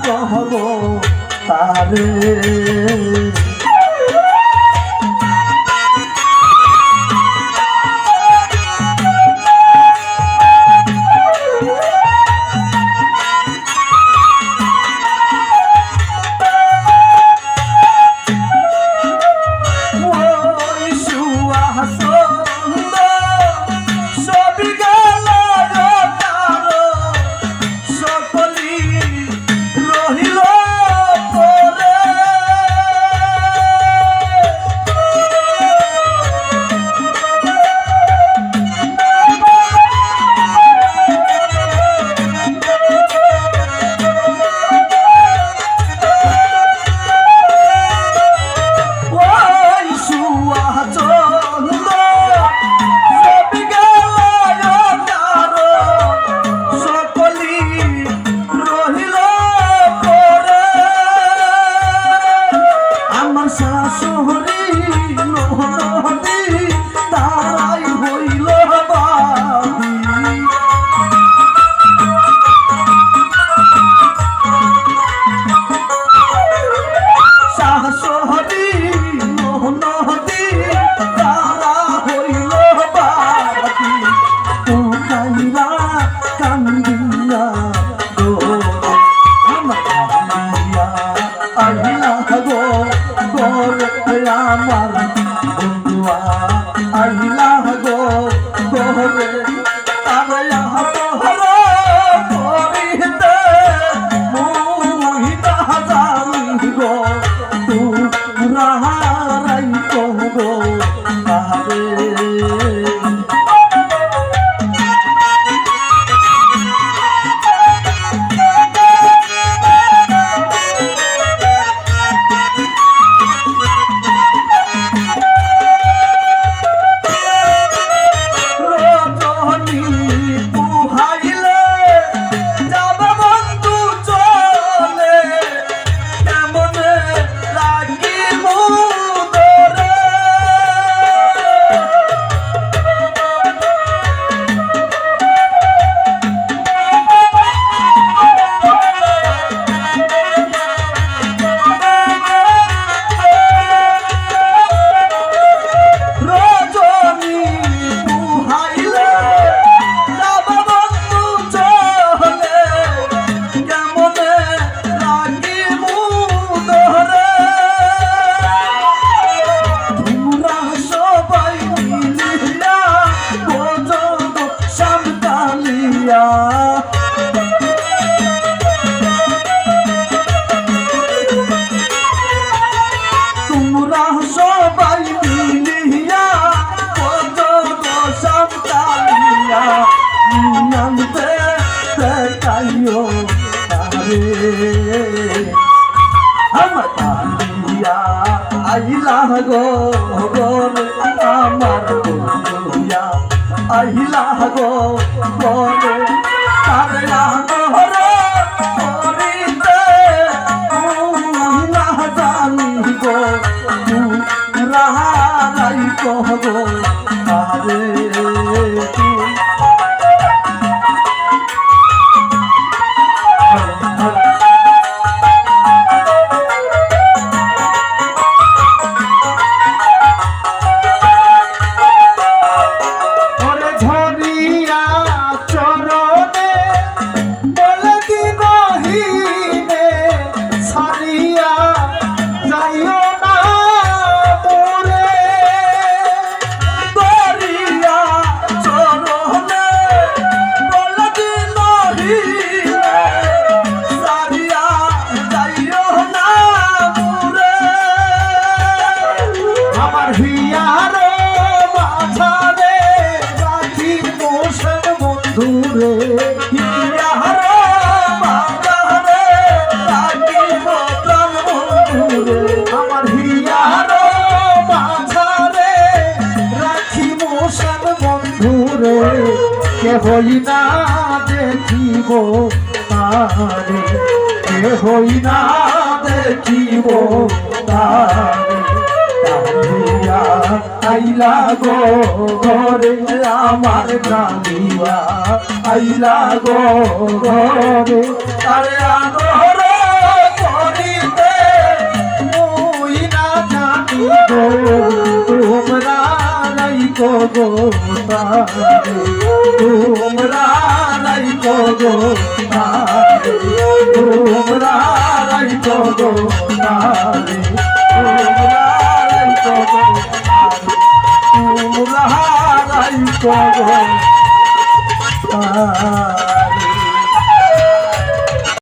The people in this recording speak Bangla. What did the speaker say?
কহব তারে আমার বন্ধুয়া আইলা গো গোরে তারা তোহরা করিতে মোহিতা জানি গো তোরা হারাই গো তারে তোমরা সবাই মিলিয়া সামতালিয়া নামতে দেখাইও তারে আমার তালিয়া আইলা গো গোরে আমার বন্ধুয়া আইলা গো গোরে তারে আগরে করিতে না জানি গো তোরা হারাই কহব তারে হই না দেখিব তারে হই না দেখিব তারে আইলা গো ঘরে আমার কালিয়া আইলা গো ঘরে আরে আনরে রাইখো গো তারে তোমরা রাইখো গো তারে তোমরা রাইখো গো তারে তোমরা রাইখো গো তারে তোমরা রাইখো গো তারে